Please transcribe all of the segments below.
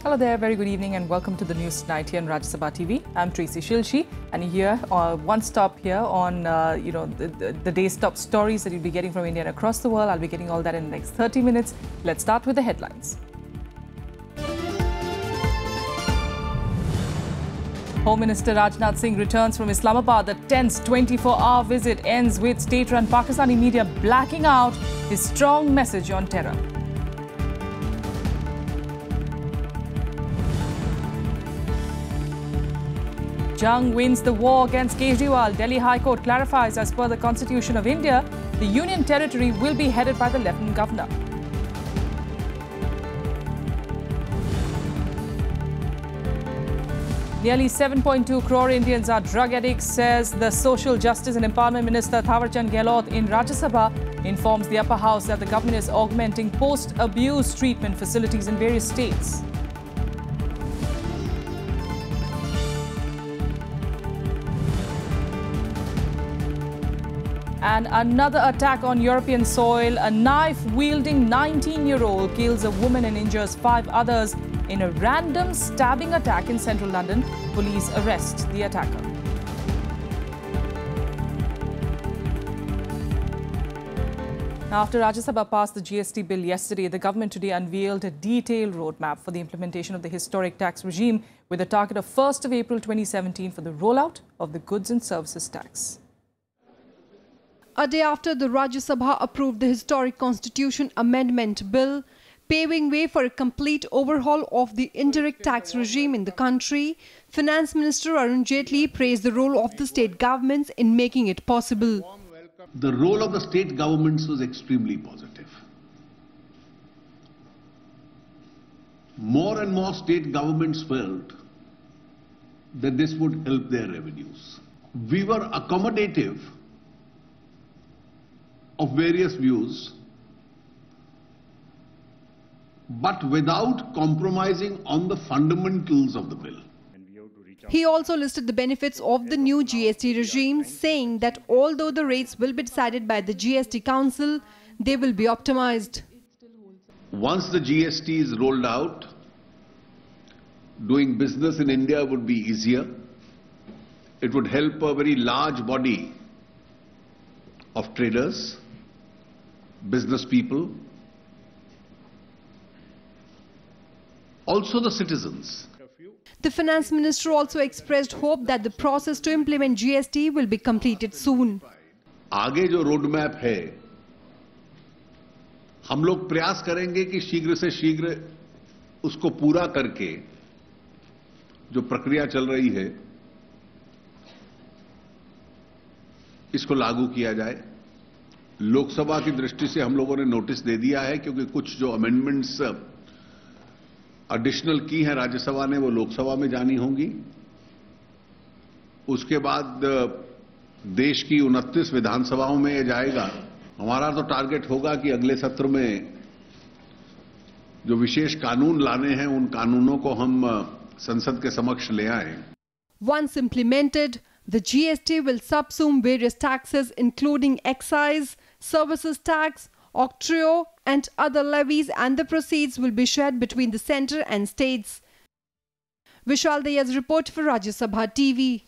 Hello there, very good evening and welcome to the News Tonight here on Rajya Sabha TV. I'm Tracy Shilshi and here, one stop here on the day's top stories that you'll be getting from India and across the world. I'll be getting all that in the next 30 minutes. Let's start with the headlines. Home Minister Rajnath Singh returns from Islamabad. The tense 24-hour visit ends with state-run Pakistani media blacking out his strong message on terror. Jung wins the war against Kejriwal. Delhi High Court clarifies, as per the Constitution of India, the Union Territory will be headed by the Lieutenant Governor. Nearly 7.2 crore Indians are drug addicts, says the Social Justice and Empowerment Minister Thawar Chand Gehlot in Rajya Sabha. Informs the upper house that the government is augmenting post-abuse treatment facilities in various states. And another attack on European soil. A knife-wielding 19-year-old kills a woman and injures 5 others in a random stabbing attack in central London. Police arrest the attacker. Now, after Rajya Sabha passed the GST bill yesterday, the government today unveiled a detailed roadmap for the implementation of the historic tax regime with a target of 1st of April 2017 for the rollout of the goods and services tax. A day after the Rajya Sabha approved the historic Constitution Amendment Bill, paving way for a complete overhaul of the indirect tax regime in the country, Finance Minister Arun Jaitley praised the role of the state governments in making it possible. The role of the state governments was extremely positive. More and more state governments felt that this would help their revenues. We were accommodative of various views, but without compromising on the fundamentals of the bill. He also listed the benefits of the new GST regime, saying that although the rates will be decided by the GST Council, they will be optimized. Once the GST is rolled out, doing business in India would be easier. It would help a very large body of traders, business people, also the citizens. The Finance Minister also expressed hope that the process to implement GST will be completed soon. आगे जो road map है, हम लोग प्रयास करेंगे कि शीघ्र से शीघ्र उसको पूरा करके जो प्रक्रिया चल रही है, इसको लागू किया जाए. लोकसभा की दृष्टि से हम लोगों ने नोटिस दे दिया है, क्योंकि कुछ जो अमेंडमेंट्स एडिशनल की हैं राज्यसभा ने, वो लोकसभा में जानी होंगी. उसके बाद देश की 29 विधानसभाओं में ये जाएगा. हमारा तो टारगेट होगा कि अगले सत्र में जो विशेष कानून लाने हैं, उन कानूनों को हम संसद के समक्ष ले आएं. Once implemented, the GST will subsume various taxes including excise, services tax, octroi and other levies, and the proceeds will be shared between the centre and states. Vishal Dayaz report for Rajya Sabha TV.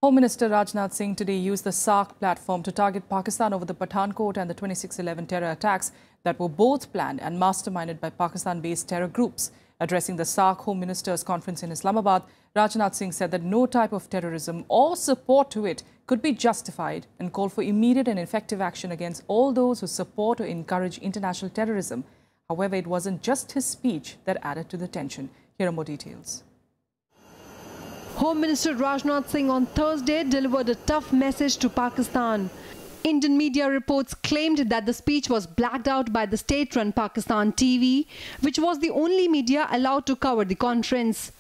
Home Minister Rajnath Singh today used the SARC platform to target Pakistan over the Pathankot and the 26/11 terror attacks that were both planned and masterminded by Pakistan-based terror groups. Addressing the SARC Home Ministers' conference in Islamabad, Rajnath Singh said that no type of terrorism or support to it could be justified and called for immediate and effective action against all those who support or encourage international terrorism. However, it wasn't just his speech that added to the tension. Here are more details. Home Minister Rajnath Singh on Thursday delivered a tough message to Pakistan. Indian media reports claimed that the speech was blacked out by the state-run Pakistan TV, which was the only media allowed to cover the conference.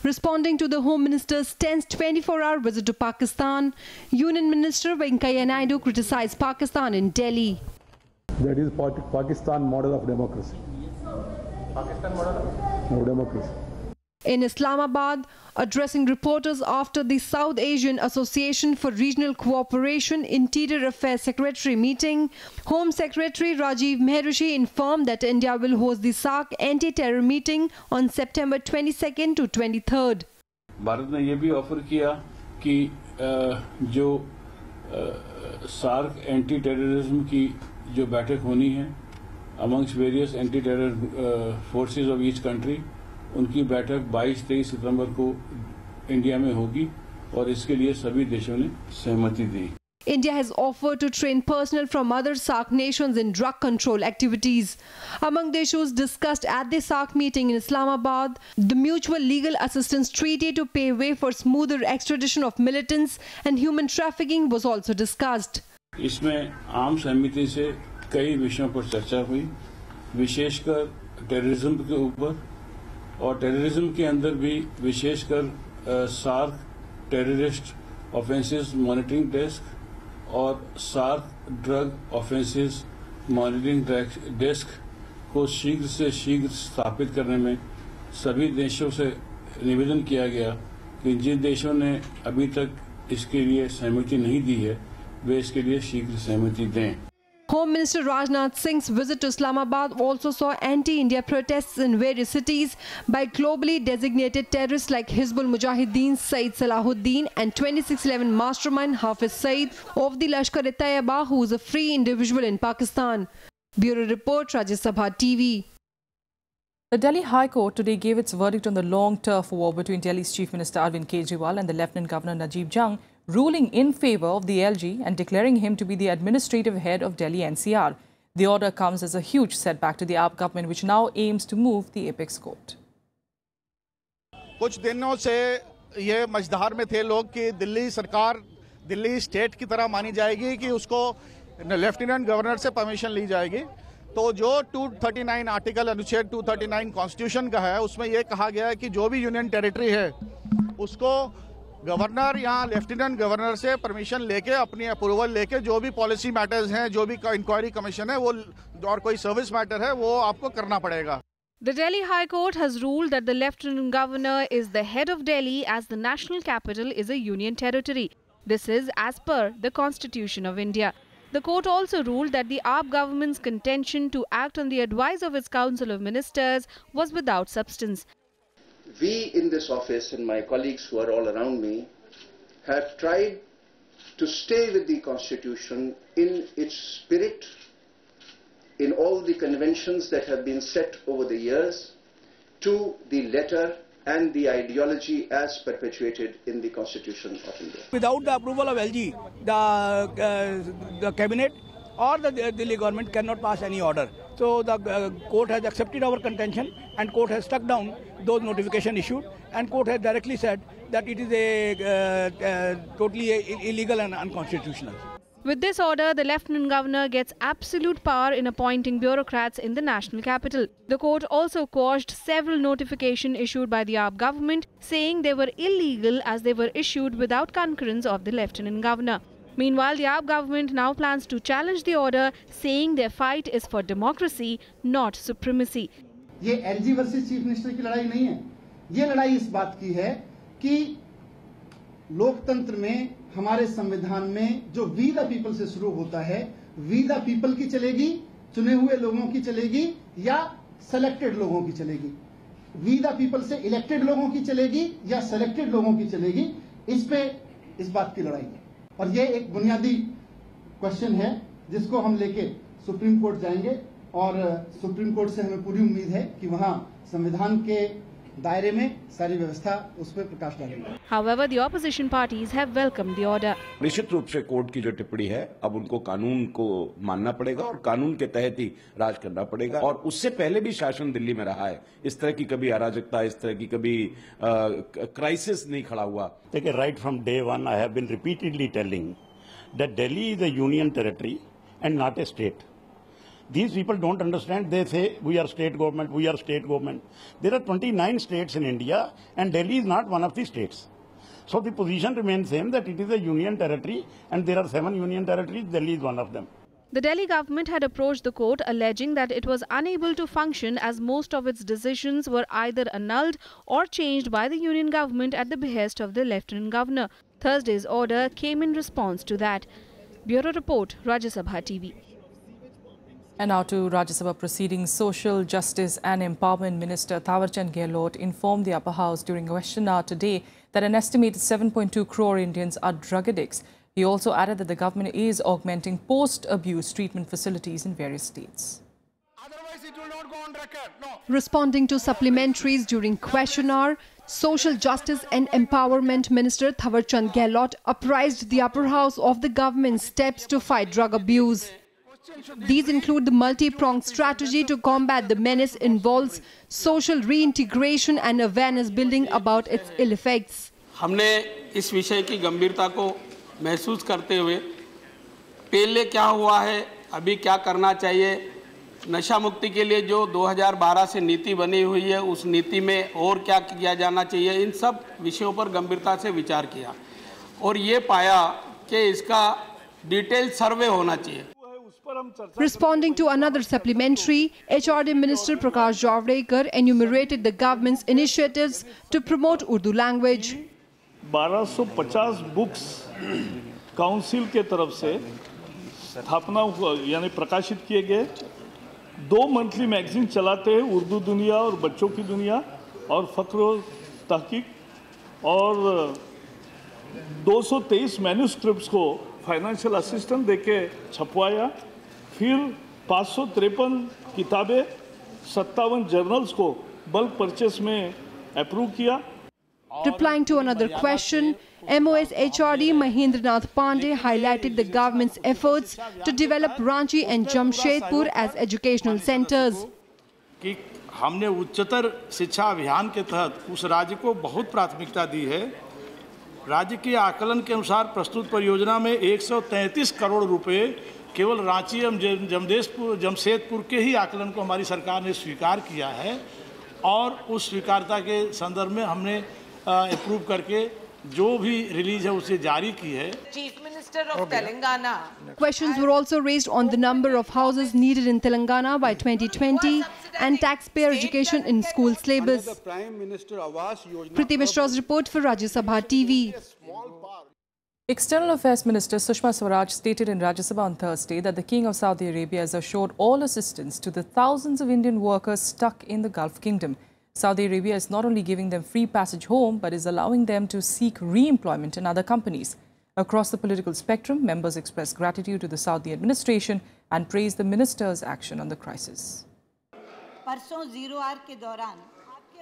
Responding to the Home Minister's tense 24-hour visit to Pakistan, Union Minister Venkaiah Naidu criticized Pakistan in Delhi. That is Pakistan model of democracy. Pakistan model of democracy. In Islamabad, addressing reporters after the South Asian Association for Regional Cooperation Interior Affairs Secretary meeting, Home Secretary Rajiv Mehrishi informed that India will host the SAARC anti-terror meeting on September 22nd to 23rd. Bharat ने ये भी offer किया कि जो SAARC anti terrorism की जो बैठक होनी है amongst various anti terror forces of each country, उनकी बैठक 22-23 सितंबर को इंडिया में होगी और इसके लिए सभी देशों ने सहमति दी। India has offered to train personnel from other SAARC nations in drug control activities. Among the issues discussed at the SAARC meeting in Islamabad, the Mutual Legal Assistance Treaty to pave way for smoother extradition of militants and human trafficking was also discussed. इसमें आम सहमति से कई विषयों पर चर्चा हुई, विशेषकर टेररिज्म के ऊपर, और टेररिज्म के अंदर भी विशेषकर SAARC terrorist offences monitoring desk और SAARC drug offences monitoring desk को शीघ्र से शीघ्र स्थापित करने में सभी देशों से निवेदन किया गया कि जिन देशों ने अभी तक इसके लिए सहमति नहीं दी है वे इसके लिए शीघ्र सहमति दें। Home Minister Rajnath Singh's visit to Islamabad also saw anti-India protests in various cities by globally designated terrorists like Hizbul Mujahideen Saeed Salahuddin and 2611 mastermind Hafiz Saeed of the Lashkar-e-Taiba, who is a free individual in Pakistan. Bureau Report, Rajya Sabha TV. The Delhi High Court today gave its verdict on the long turf war between Delhi's Chief Minister Arvind Kejriwal and the Lieutenant Governor Najib Jung, ruling in favour of the LG and declaring him to be the administrative head of Delhi NCR. The order comes as a huge setback to the AAP government, which now aims to move the apex court. कुछ दिनों से ये मझधार में थे लोग कि दिल्ली सरकार दिल्ली स्टेट की तरह मानी जाएगी कि उसको लेफ्टिनेंट गवर्नर से परमिशन ली जाएगी। तो जो 239 आर्टिकल अनुच्छेद 239 कॉन्स्टिट्यूशन का है उसमें ये कहा गया है कि जो भी यूनियन टेरिटरी है उसको गवर्नर या लेफ्टिनेंट गवर्नर से परमिशन लेके अपनी अप्रूवल लेके जो भी पॉलिसी मैटर्स हैं, जो भी इंक्वायरी कमीशन है वो और कोई सर्विस मैटर है वो आपको करना पड़ेगा। The Delhi High Court has ruled that the Lieutenant Governor is the head of Delhi as the national capital is a union territory. This is as per the Constitution of India. The court also ruled that the AAP government's contention to act on the advice of its Council of Ministers was without substance. We in this office and my colleagues who are all around me have tried to stay with the Constitution in its spirit, in all the conventions that have been set over the years, to the letter and the ideology as perpetuated in the Constitution of India. Without the approval of LG, the cabinet or the Delhi government cannot pass any order. So the court has accepted our contention and court has struck down those notifications issued, and court has directly said that it is a totally illegal and unconstitutional. With this order, the Lieutenant Governor gets absolute power in appointing bureaucrats in the national capital. The court also quashed several notifications issued by the AAP government, saying they were illegal as they were issued without concurrence of the Lieutenant Governor. Meanwhile, the AAP government now plans to challenge the order, saying their fight is for democracy, not supremacy. ये LG versus chief minister की लड़ाई नहीं है, ये लड़ाई इस बात की है कि लोकतंत्र में हमारे संविधान में जो वी द पीपल से शुरू होता है, वी द पीपल की चलेगी, चुने हुए लोगों की चलेगी या सेलेक्टेड लोगों की चलेगी, वी द पीपल से इलेक्टेड लोगों की चलेगी या सेलेक्टेड लोगों की चलेगी, इस बात की लड़ाई है। और ये एक बुनियादी क्वेश्चन है जिसको हम लेके सुप्रीम कोर्ट जाएंगे और सुप्रीम कोर्ट से हमें पूरी उम्मीद है कि वहां संविधान के दायरे में सारी व्यवस्था उस पर प्रकाश डालेंगे। However, the opposition parties have welcomed the order. निश्चित रूप से कोर्ट की जो टिप्पणी है अब उनको कानून को मानना पड़ेगा और कानून के तहत ही राज करना पड़ेगा, और उससे पहले भी शासन दिल्ली में रहा है, इस तरह की कभी अराजकता, इस तरह की कभी क्राइसिस नहीं खड़ा हुआ। देखिए, right from day one I have been repeatedly telling that Delhi is a union territory and not a state. These people don't understand. They say we are state government, we are state government. There are 29 states in India and Delhi is not one of the states. So the position remains same that it is a union territory and there are 7 union territories, Delhi is one of them. The Delhi government had approached the court alleging that it was unable to function as most of its decisions were either annulled or changed by the union government at the behest of the Lieutenant Governor. Thursday's order came in response to that. Bureau Report, Rajya Sabha TV. And now to Rajya Sabha proceedings. Social Justice and Empowerment Minister Thawarchand Gehlot informed the upper house during a question hour today that an estimated 7.2 crore Indians are drug addicts. He also added that the government is augmenting post-abuse treatment facilities in various states. Otherwise, it will not go on record. No. Responding to supplementaries during question hour, Social Justice and Empowerment Minister Thawarchand Gehlot apprised the upper house of the government's steps to fight drug abuse. These include the multi-pronged strategy to combat the menace involves social reintegration and awareness building about its ill effects. हमने इस विषय की गंभीरता को महसूस करते हुए पहले क्या हुआ है, अभी क्या करना चाहिए, नशा मुक्ति के लिए जो 2012 से नीति बनी हुई है उस नीति में और क्या किया जाना चाहिए, इन सब विषयों पर गंभीरता से विचार किया और ये पाया कि इसका डिटेल सर्वे होना चाहिए. Responding to another supplementary, HRD Minister Prakash Javadekar enumerated the government's initiatives to promote Urdu language. 1250 books council के तरफ से स्थापना यानी प्रकाशित किए गए, 2 मंथली मैगजीन चलाते हैं, उर्दू दुनिया और बच्चों की दुनिया और फ़क्र और तहकीक, और 223 मैन्यूस्क्रिप्ट्स को फाइनेंशियल असिस्टेंस देके छपवाया, फिर 553 किताबें, 57 जर्नल्स को बल्क परचेस में अप्रूव किया. Replying to another question, MOS HRD Mahendranath Pandey highlighted the government's efforts to develop Ranchi and Jamshedpur as educational centers. कि हमने उच्चतर शिक्षा अभियान के तहत उस राज्य को बहुत प्राथमिकता दी है. राज्य के आकलन के अनुसार प्रस्तुत परियोजना में 133 करोड़ रुपए केवल रांची एवं जमशेदपुर के ही आकलन को हमारी सरकार ने स्वीकार किया है और उस स्वीकारता के संदर्भ में हमने अप्रूव करके जो भी रिलीज है उसे जारी की है. Chief Minister of Telangana. Questions were also raised on the number of houses needed in Telangana by 2020 and taxpayer education in school syllabus. Priti Mishra's report for Rajya Sabha TV. External Affairs Minister Sushma Swaraj stated in Rajya Sabha on Thursday that the King of Saudi Arabia has assured all assistance to the thousands of Indian workers stuck in the Gulf Kingdom. Saudi Arabia is not only giving them free passage home, but is allowing them to seek re-employment in other companies. Across the political spectrum, members expressed gratitude to the Saudi administration and praised the minister's action on the crisis.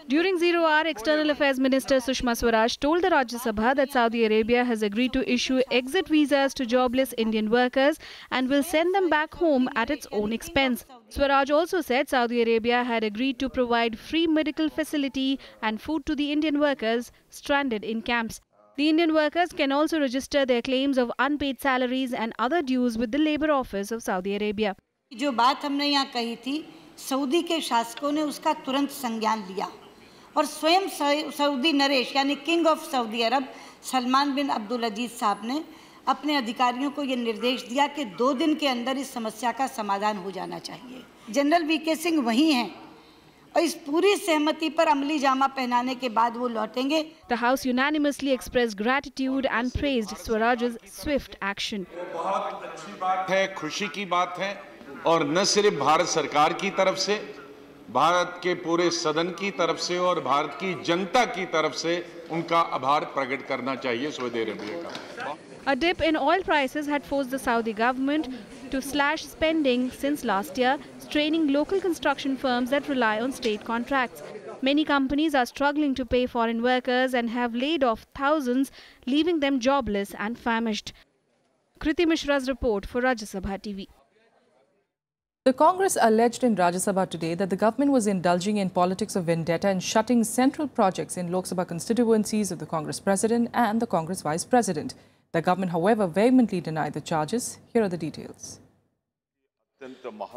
During Zero Hour, External Affairs Minister Sushma Swaraj told the Rajya Sabha that Saudi Arabia has agreed to issue exit visas to jobless Indian workers and will send them back home at its own expense. Swaraj also said Saudi Arabia had agreed to provide free medical facility and food to the Indian workers stranded in camps. The Indian workers can also register their claims of unpaid salaries and other dues with the Labour Office of Saudi Arabia. जो बात हमने यहाँ कही थी, Saudi के शासकों ने उसका तुरंत संज्ञान लिया और स्वयं सऊदी नरेश यानी किंग ऑफ सऊदी अरब सलमान बिन अब्दुल अजीज साहब ने अपने अधिकारियों को ये निर्देश दिया कि 2 दिन के अंदर इस समस्या का समाधान हो जाना चाहिए. जनरल वीके सिंह वही हैं और इस पूरी सहमति पर अमली जामा पहनाने के बाद वो लौटेंगे. The House unanimously expressed gratitude and praised Swaraj's swift action. बहुत अच्छी बात है, खुशी की बात है और न सिर्फ भारत सरकार की तरफ से, भारत के पूरे सदन की तरफ से और भारत की जनता की तरफ से उनका आभार प्रकट करना चाहिए सऊदी अरेबिया का. A dip in oil prices had forced the Saudi government to slash spending since last year, straining local construction firms that rely on state contracts. Many companies are struggling to pay foreign workers and have laid off thousands, leaving them jobless and famished. Kriti Mishra's report for Rajya Sabha TV. The Congress alleged in Rajya Sabha today that the government was indulging in politics of vendetta and shutting central projects in Lok Sabha constituencies of the Congress President and the Congress Vice President. The government, however, vehemently denied the charges. Here are the details.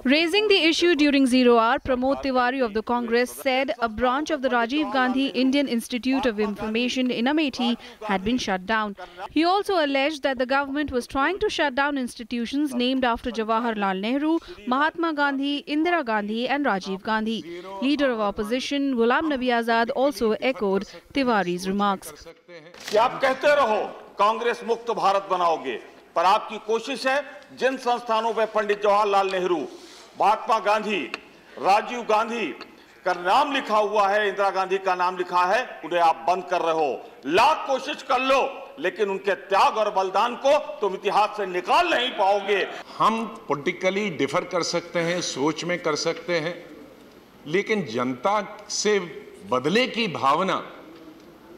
Raising the issue during Zero Hour, Pramod Tiwari of the Congress said a branch of the Rajiv Gandhi Indian Institute of Information in Amethi had been shut down. He also alleged that the government was trying to shut down institutions named after Jawaharlal Nehru, Mahatma Gandhi, Indira Gandhi and Rajiv Gandhi. Leader of opposition Ghulam Nabi Azad also echoed Tiwari's remarks. कि आप कहते रहो कांग्रेस मुक्त भारत बनाओगे, पर आपकी कोशिश है जिन संस्थानों पे पंडित जवाहरलाल नेहरू, महात्मा गांधी, राजीव गांधी का नाम लिखा हुआ है, इंदिरा गांधी का नाम लिखा है, उन्हें आप बंद कर रहे हो। लाख कोशिश कर लो, लेकिन उनके त्याग और बलिदान को तुम इतिहास से निकाल नहीं पाओगे। हम पॉलिटिकली डिफर कर सकते हैं, सोच में कर सकते हैं, लेकिन जनता से बदले की भावना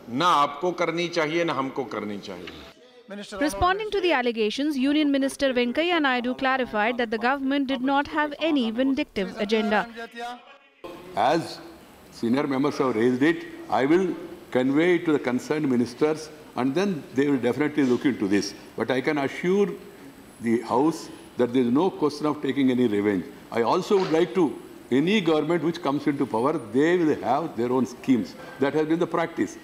ना आपको करनी चाहिए ना हमको करनी चाहिए। Responding to the allegations, Union Minister Venkaiah Naidu clarified that the government did not have any vindictive agenda. As senior members have raised it, I will convey it to the concerned ministers and then they will definitely look into this. But I can assure the House that there is no question of taking any revenge. I also would like to, any government which comes into power, they will have their own schemes. That has been the practice.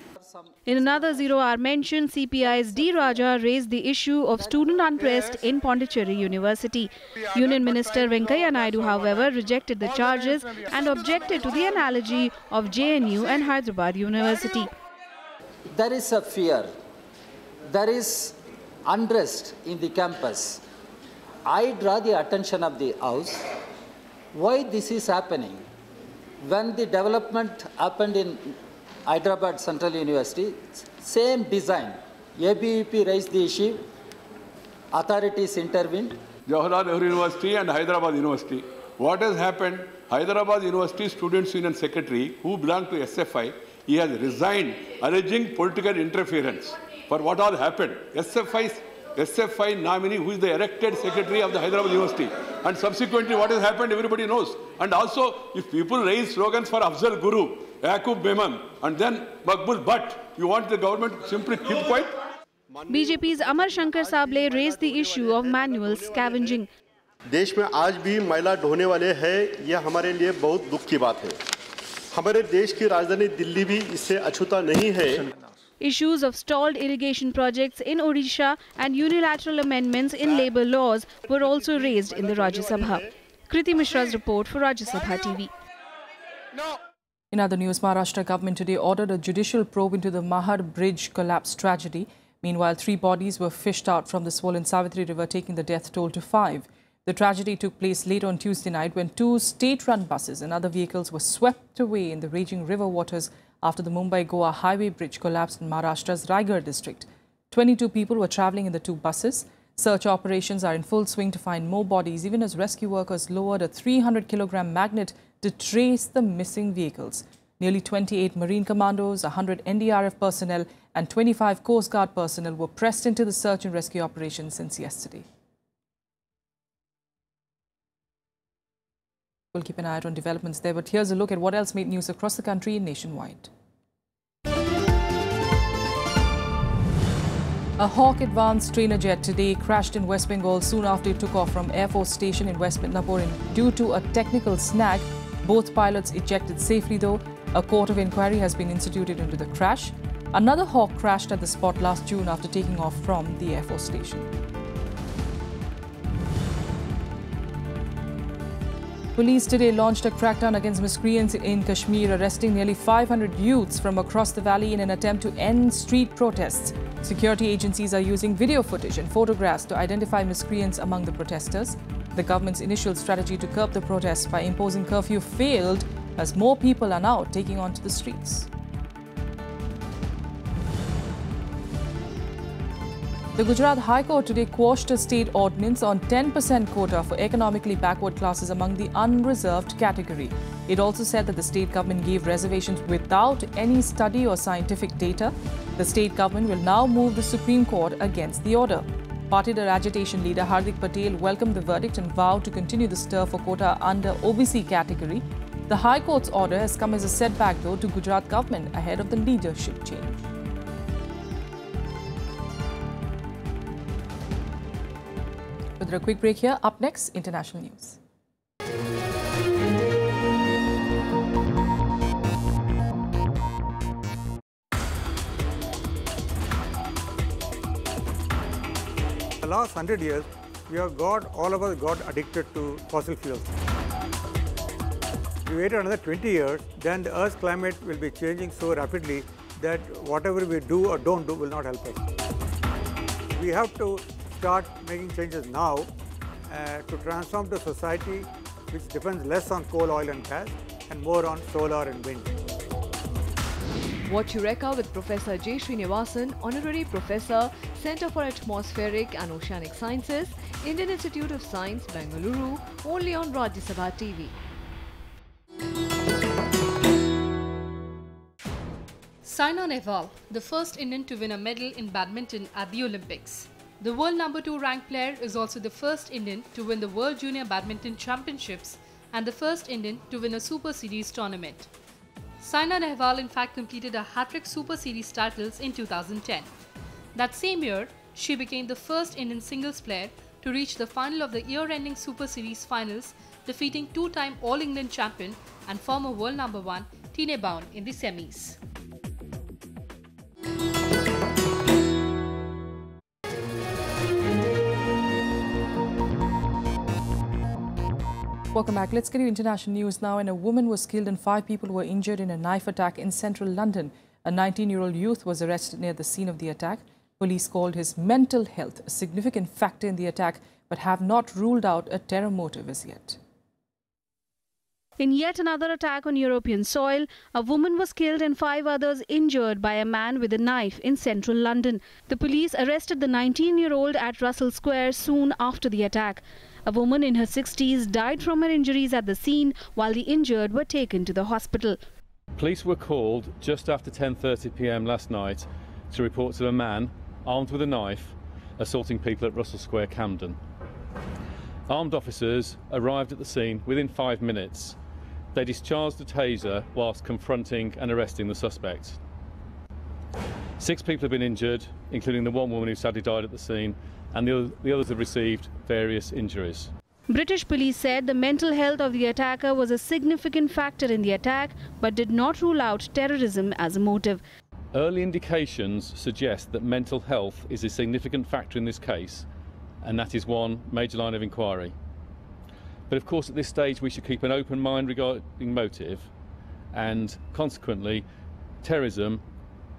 In another zero-hour mention, CPI's D. Raja raised the issue of student unrest in Pondicherry University. Union Minister Venkaiah Naidu, however, rejected the charges and objected to the analogy of JNU and Hyderabad University. There is a fear, there is unrest in the campus. I draw the attention of the House why this is happening. When the development happened in Hyderabad Central University, same design. ABVP raised the issue, authorities intervened. Jawaharlal Nehru University and Hyderabad University. What has happened? Hyderabad University Students Union Secretary, who belonged to SFI, he has resigned, alleging political interference. For what all happened? SFI nominee, who is the elected secretary of the Hyderabad University. And subsequently what has happened, everybody knows. And also, if people raise slogans for Afzal Guru, Yaqub Memon, and then Maqbul Bhatt, you want the government to simply keep quiet? BJP's Amar Shankar Sable raised the issue of manual scavenging. देश में आज भी मैला ढोने वाले हैं, यह हमारे लिए बहुत दुख की बात है। हमारे देश की राजधानी दिल्ली भी इससे अछूता नहीं है। Issues of stalled irrigation projects in Odisha and unilateral amendments in labour laws were also raised in the Rajya Sabha. Kriti Mishra's report for Rajya Sabha TV. In other news, Maharashtra government today ordered a judicial probe into the Mahar Bridge collapse tragedy. Meanwhile, 3 bodies were fished out from the swollen Savitri River, taking the death toll to 5. The tragedy took place late on Tuesday night when 2 state-run buses and other vehicles were swept away in the raging river waters after the Mumbai-Goa highway bridge collapsed in Maharashtra's Raigad district. 22 people were travelling in the 2 buses. Search operations are in full swing to find more bodies, even as rescue workers lowered a 300-kilogram magnet to trace the missing vehicles. Nearly 28 Marine Commandos, 100 NDRF personnel and 25 Coast Guard personnel were pressed into the search and rescue operations since yesterday. We'll keep an eye out on developments there, but here's a look at what else made news across the country and nationwide. A Hawk Advanced trainer jet today crashed in West Bengal soon after it took off from Air Force Station in West Midnapur due to a technical snag. Both pilots ejected safely though. A court of inquiry has been instituted into the crash. Another Hawk crashed at the spot last June after taking off from the Air Force Station. Police today launched a crackdown against miscreants in Kashmir, arresting nearly 500 youths from across the valley in an attempt to end street protests. Security agencies are using video footage and photographs to identify miscreants among the protesters. The government's initial strategy to curb the protests by imposing curfew failed as more people are now taking onto the streets. The Gujarat High Court today quashed a state ordinance on 10% quota for economically backward classes among the unreserved category. It also said that the state government gave reservations without any study or scientific data. The state government will now move the Supreme Court against the order. Patidar agitation leader Hardik Patel welcomed the verdict and vowed to continue the stir for quota under OBC category. The High Court's order has come as a setback though to Gujarat government ahead of the leadership change. With a quick break here, up next, international news. last 100 years, all of us got addicted to fossil fuels. If we wait another 20 years, then the Earth's climate will be changing so rapidly that whatever we do or don't do will not help us. We have to start making changes now to transform the society which depends less on coal, oil and gas and more on solar and wind. Watch Eureka with Professor J. Srinivasan, Honorary Professor, Centre for Atmospheric and Oceanic Sciences, Indian Institute of Science, Bengaluru, only on Rajya Sabha TV. Saina Nehwal, the first Indian to win a medal in badminton at the Olympics. The world #2 ranked player is also the first Indian to win the World Junior Badminton Championships and the first Indian to win a Super Series tournament. Saina Nehwal in fact completed a hat-trick Super Series titles in 2010. That same year, she became the first Indian singles player to reach the final of the year-ending Super Series finals, defeating two-time All-England champion and former world #1 Tine Baun in the semis. Welcome back. Let's get you international news now. And a woman was killed and 5 people were injured in a knife attack in central London. A 19-year-old youth was arrested near the scene of the attack. Police called his mental health a significant factor in the attack, but have not ruled out a terror motive as yet. In yet another attack on European soil, a woman was killed and 5 others injured by a man with a knife in central London. The police arrested the 19-year-old at Russell Square soon after the attack. A woman in her 60s died from her injuries at the scene, while the injured were taken to the hospital. Police were called just after 10:30 p.m. last night to reports of a man armed with a knife assaulting people at Russell Square, Camden. Armed officers arrived at the scene within 5 minutes. They discharged a taser whilst confronting and arresting the suspect. 6 people have been injured, including the one woman who sadly died at the scene, and the others have received various injuries. British police said the mental health of the attacker was a significant factor in the attack, but did not rule out terrorism as a motive. Early indications suggest that mental health is a significant factor in this case, and that is one major line of inquiry. But of course, at this stage, we should keep an open mind regarding motive, and consequently, terrorism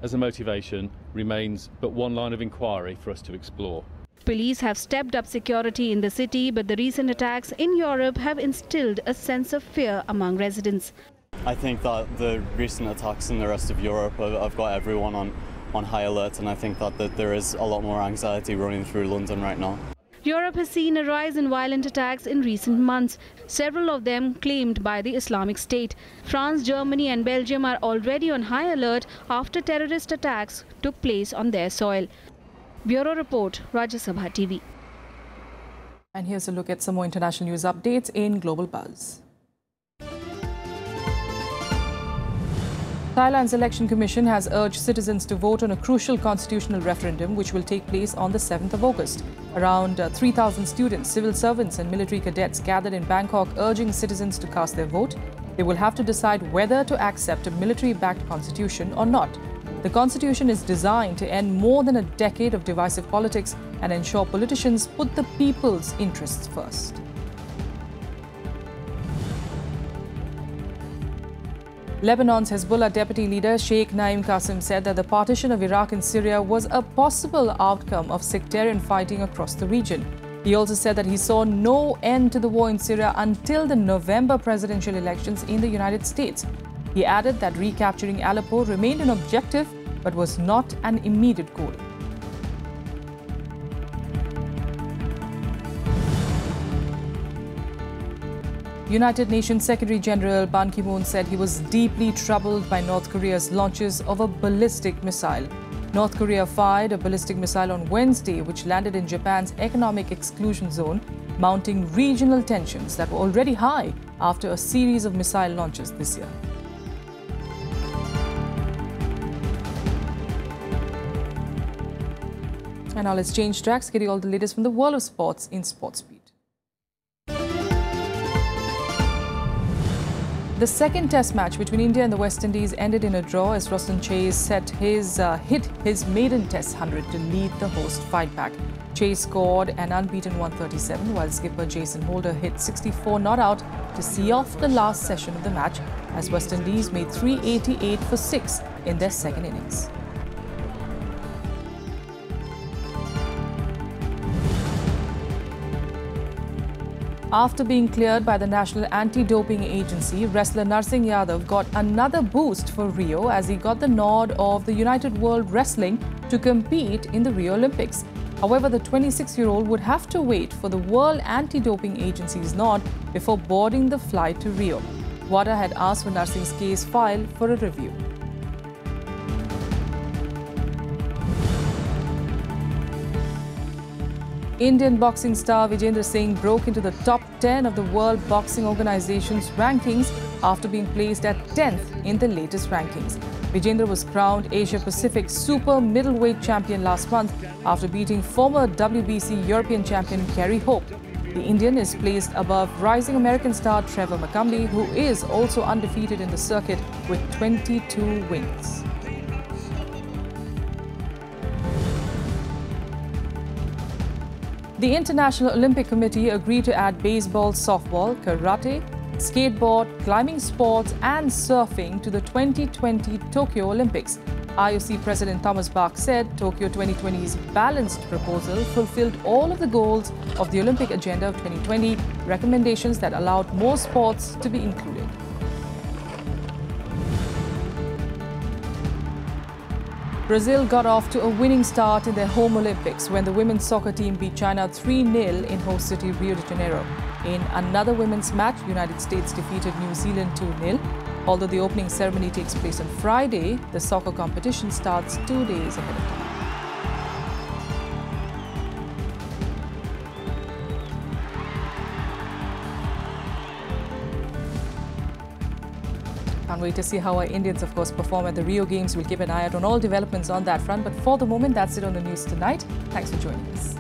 as a motivation remains but one line of inquiry for us to explore. Police have stepped up security in the city, but the recent attacks in Europe have instilled a sense of fear among residents. I think that the recent attacks in the rest of Europe have got everyone on high alert, and I think that there is a lot more anxiety running through London right now. Europe has seen a rise in violent attacks in recent months, several of them claimed by the Islamic State. France, Germany and Belgium are already on high alert after terrorist attacks took place on their soil. Bureau Report, Rajya Sabha TV. And here's a look at some more international news updates in Global Buzz. Thailand's Election Commission has urged citizens to vote on a crucial constitutional referendum which will take place on the 7th of August. Around 3,000 students, civil servants and military cadets gathered in Bangkok urging citizens to cast their vote. They will have to decide whether to accept a military-backed constitution or not. The constitution is designed to end more than a decade of divisive politics and ensure politicians put the people's interests first. Lebanon's Hezbollah deputy leader Sheikh Naim Qassem said that the partition of Iraq and Syria was a possible outcome of sectarian fighting across the region. He also said that he saw no end to the war in Syria until the November presidential elections in the United States. He added that recapturing Aleppo remained an objective but was not an immediate goal. United Nations Secretary General Ban Ki-moon said he was deeply troubled by North Korea's launches of a ballistic missile. North Korea fired a ballistic missile on Wednesday, which landed in Japan's economic exclusion zone, mounting regional tensions that were already high after a series of missile launches this year. And now let's change tracks, get you all the latest from the world of sports in Sports Beat. The second test match between India and the West Indies ended in a draw as Roston Chase hit his maiden test 100 to lead the host fight back. Chase scored an unbeaten 137 while skipper Jason Holder hit 64 not out to see off the last session of the match as West Indies made 388 for 6 in their second innings. After being cleared by the National Anti-Doping Agency, wrestler Narsingh Yadav got another boost for Rio as he got the nod of the United World Wrestling to compete in the Rio Olympics. However, the 26-year-old would have to wait for the World Anti-Doping Agency's nod before boarding the flight to Rio. WADA had asked for Narsingh's case filed for a review. Indian boxing star Vijayendra Singh broke into the top 10 of the World Boxing Organization's rankings after being placed at 10th in the latest rankings. Vijayendra was crowned Asia Pacific Super Middleweight Champion last month after beating former WBC European champion Kerry Hope. The Indian is placed above rising American star Trevor McCumbee, who is also undefeated in the circuit with 22 wins. The International Olympic Committee agreed to add baseball, softball, karate, skateboard, climbing sports and surfing to the 2020 Tokyo Olympics. IOC President Thomas Bach said Tokyo 2020's balanced proposal fulfilled all of the goals of the Olympic agenda of 2020, recommendations that allowed more sports to be included. Brazil got off to a winning start in their home Olympics when the women's soccer team beat China 3-0 in host city Rio de Janeiro. In another women's match, United States defeated New Zealand 2-0. Although the opening ceremony takes place on Friday, the soccer competition starts 2 days ahead of time. Can't wait to see how our Indians, of course, perform at the Rio Games. We'll keep an eye out on all developments on that front. But for the moment, that's it on the news tonight. Thanks for joining us.